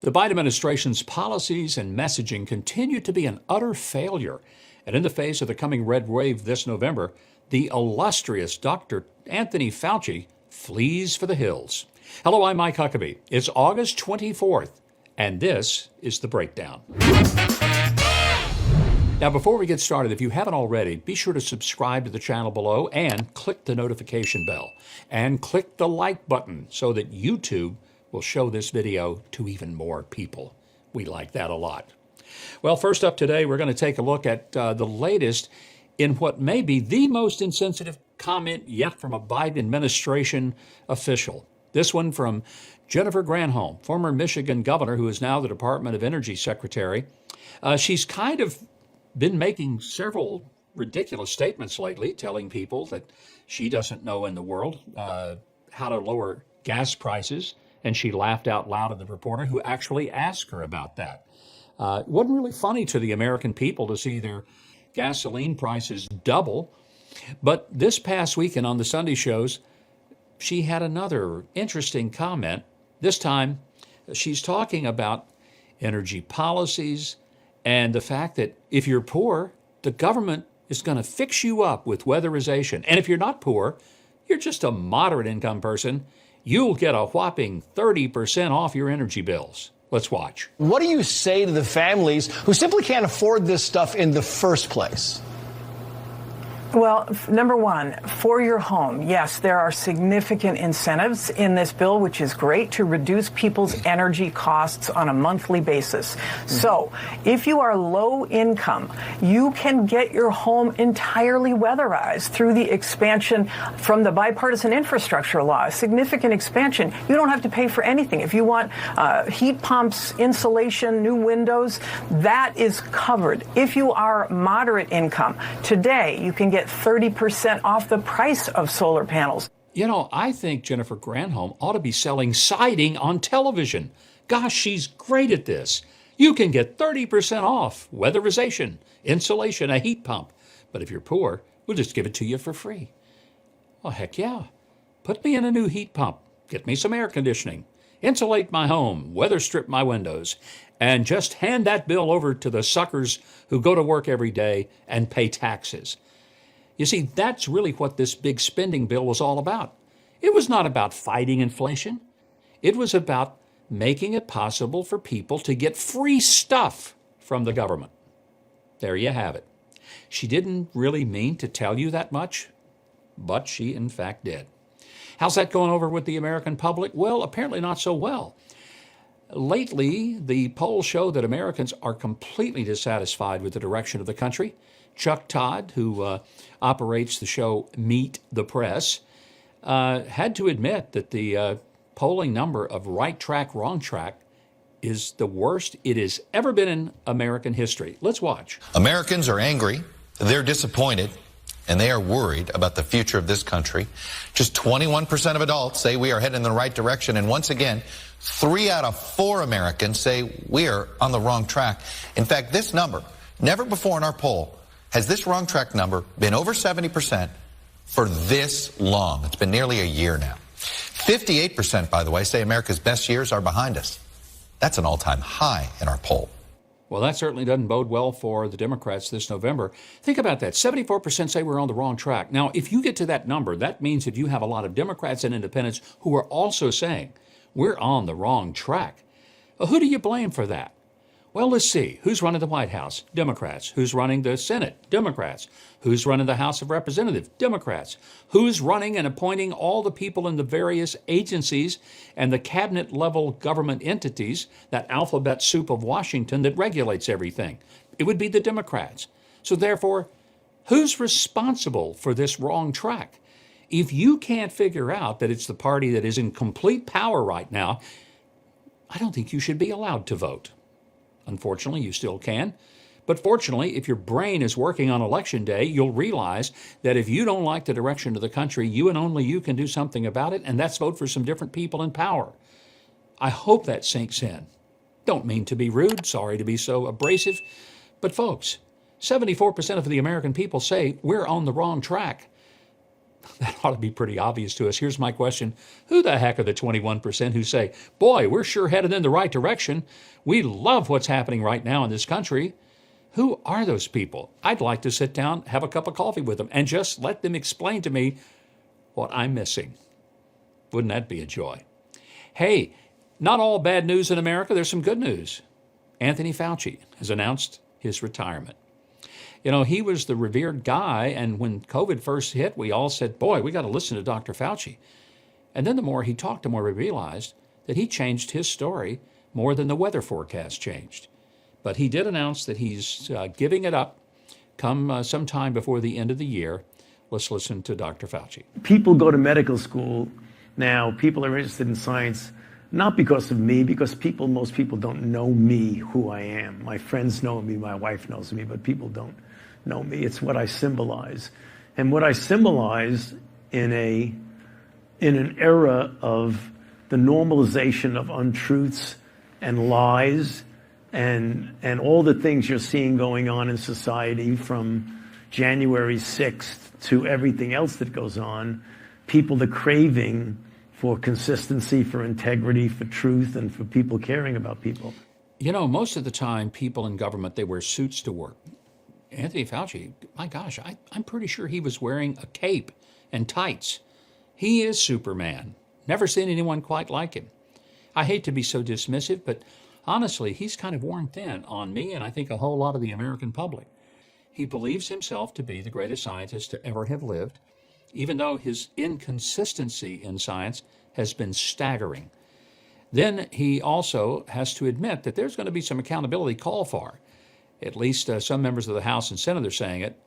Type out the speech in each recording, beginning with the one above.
The Biden administration's policies and messaging continue to be an utter failure. And in the face of the coming red wave this November, the illustrious Dr. Anthony Fauci flees for the hills. Hello, I'm Mike Huckabee. It's August 24th, and this is The Breakdown. Now, before we get started, if you haven't already, be sure to subscribe to the channel below and click the notification bell and click the like button so that YouTube will show this video to even more people. We like that a lot. Well, first up today, we're going to take a look at the latest in what may be the most insensitive comment yet from a Biden administration official. This one from Jennifer Granholm, former Michigan governor, who is now the Department of Energy secretary. She's kind of been making several ridiculous statements lately, telling people that she doesn't know in the world how to lower gas prices. And she laughed out loud at the reporter who actually asked her about that. It wasn't really funny to the American people to see their gasoline prices double. But this past weekend on the Sunday shows, she had another interesting comment. This time, she's talking about energy policies and the fact that if you're poor, the government is going to fix you up with weatherization. And if you're not poor, you're just a moderate income person, you'll get a whopping 30% off your energy bills. Let's watch. What do you say to the families who simply can't afford this stuff in the first place? Well, number one, for your home, yes, there are significant incentives in this bill, which is great, to reduce people's energy costs on a monthly basis. So if you are low income, you can get your home entirely weatherized through the expansion from the bipartisan infrastructure law, a significant expansion. You don't have to pay for anything. If you want heat pumps, insulation, new windows, that is covered. If you are moderate income, today you can get 30% off the price of solar panels. You know, I think Jennifer Granholm ought to be selling siding on television. Gosh, she's great at this. You can get 30% off weatherization, insulation, a heat pump. But if you're poor, we'll just give it to you for free. Oh, heck yeah. Put me in a new heat pump. Get me some air conditioning. Insulate my home, weather strip my windows, and just hand that bill over to the suckers who go to work every day and pay taxes. You see, that's really what this big spending bill was all about. It was not about fighting inflation. It was about making it possible for people to get free stuff from the government. There you have it. She didn't really mean to tell you that much, but she in fact did. How's that going over with the American public? Well, apparently not so well. Lately, the polls show that Americans are completely dissatisfied with the direction of the country. Chuck Todd, who operates the show Meet the Press, had to admit that the polling number of right track, wrong track is the worst it has ever been in American history. Let's watch. Americans are angry, they're disappointed, and they are worried about the future of this country. Just 21% of adults say we are heading in the right direction. And once again, 3 out of 4 Americans say we are on the wrong track. In fact, this number, never before in our poll, has this wrong track number been over 70% for this long? It's been nearly a year now. 58%, by the way, say America's best years are behind us. That's an all-time high in our poll. Well, that certainly doesn't bode well for the Democrats this November. Think about that. 74% say we're on the wrong track. Now, if you get to that number, that means that you have a lot of Democrats and independents who are also saying we're on the wrong track. Well, who do you blame for that? Well, let's see. Who's running the White House? Democrats. Who's running the Senate? Democrats. Who's running the House of Representatives? Democrats. Who's running and appointing all the people in the various agencies and the cabinet-level government entities, that alphabet soup of Washington that regulates everything? It would be the Democrats. So therefore, who's responsible for this wrong track? If you can't figure out that it's the party that is in complete power right now, I don't think you should be allowed to vote. Unfortunately, you still can. But fortunately, if your brain is working on Election Day, you'll realize that if you don't like the direction of the country, you and only you can do something about it, and that's vote for some different people in power. I hope that sinks in. Don't mean to be rude, sorry to be so abrasive, but folks, 74% of the American people say we're on the wrong track. That ought to be pretty obvious to us. Here's my question. Who the heck are the 21% who say, boy, we're sure headed in the right direction. We love what's happening right now in this country. Who are those people? I'd like to sit down, have a cup of coffee with them, and just let them explain to me what I'm missing. Wouldn't that be a joy? Hey, not all bad news in America. There's some good news. Anthony Fauci has announced his retirement. You know, he was the revered guy, and when COVID first hit, we all said, boy, we got to listen to Dr. Fauci. And then the more he talked, the more we realized that he changed his story more than the weather forecast changed. But he did announce that he's giving it up come sometime before the end of the year. Let's listen to Dr. Fauci. People go to medical school now. People are interested in science, not because of me, because most people don't know me, who I am. My friends know me, my wife knows me, but people don't know me. It's what I symbolize. And what I symbolize in an era of the normalization of untruths and lies and all the things you're seeing going on in society from January 6th to everything else that goes on, people, the craving for consistency, for integrity, for truth, and for people caring about people. You know, most of the time, people in government, they wear suits to work. Anthony Fauci, my gosh, I'm pretty sure he was wearing a cape and tights. He is Superman. Never seen anyone quite like him. I hate to be so dismissive, but honestly, he's kind of worn thin on me, and I think a whole lot of the American public. He believes himself to be the greatest scientist to ever have lived, even though his inconsistency in science has been staggering. Then he also has to admit that there's going to be some accountability called for. At least some members of the House and Senate are saying it.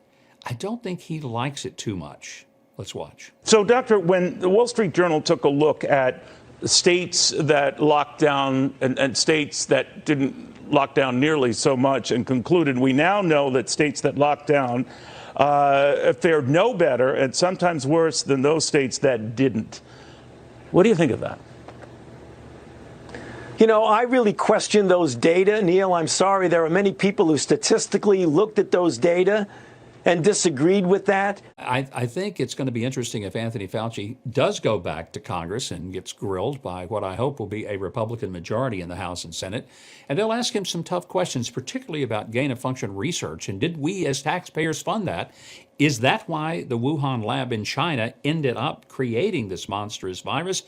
I don't think he likes it too much. Let's watch. So, Doctor, when the Wall Street Journal took a look at states that locked down and states that didn't lock down nearly so much and concluded we now know that states that locked down fared no better and sometimes worse than those states that didn't. What do you think of that? You know, I really question those data, Neil. I'm sorry. There are many people who statistically looked at those data and disagreed with that. I think it's going to be interesting if Anthony Fauci does go back to Congress and gets grilled by what I hope will be a Republican majority in the House and Senate. And they'll ask him some tough questions, particularly about gain-of-function research. And did we as taxpayers fund that? Is that why the Wuhan lab in China ended up creating this monstrous virus?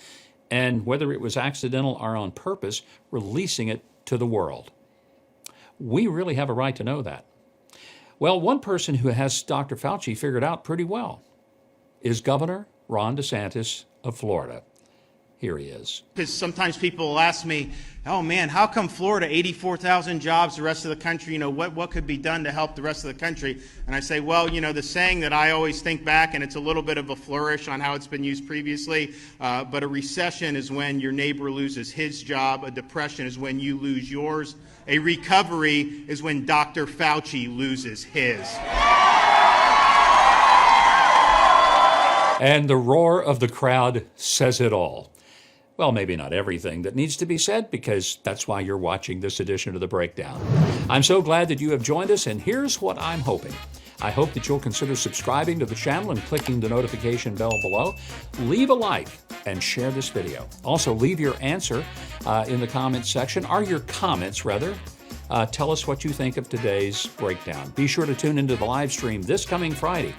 And whether it was accidental or on purpose, releasing it to the world. We really have a right to know that. Well, one person who has Dr. Fauci figured out pretty well is Governor Ron DeSantis of Florida. Here he is. Because sometimes people will ask me, oh man, how come Florida, 84,000 jobs, the rest of the country, what could be done to help the rest of the country? And I say, well, the saying that I always think back, and it's a little bit of a flourish on how it's been used previously, but a recession is when your neighbor loses his job, a depression is when you lose yours, a recovery is when Dr. Fauci loses his. And the roar of the crowd says it all. Well, maybe not everything that needs to be said, because that's why you're watching this edition of The Breakdown. I'm so glad that you have joined us, and here's what I'm hoping. I hope that you'll consider subscribing to the channel and clicking the notification bell below. Leave a like and share this video. Also, leave your answer in the comments section, or your comments, rather. Tell us what you think of today's breakdown. Be sure to tune into the live stream this coming Friday.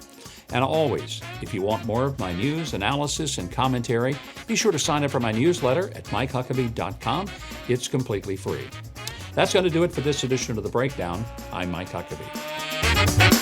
And always, if you want more of my news, analysis, and commentary, be sure to sign up for my newsletter at MikeHuckabee.com. It's completely free. That's going to do it for this edition of The Breakdown. I'm Mike Huckabee.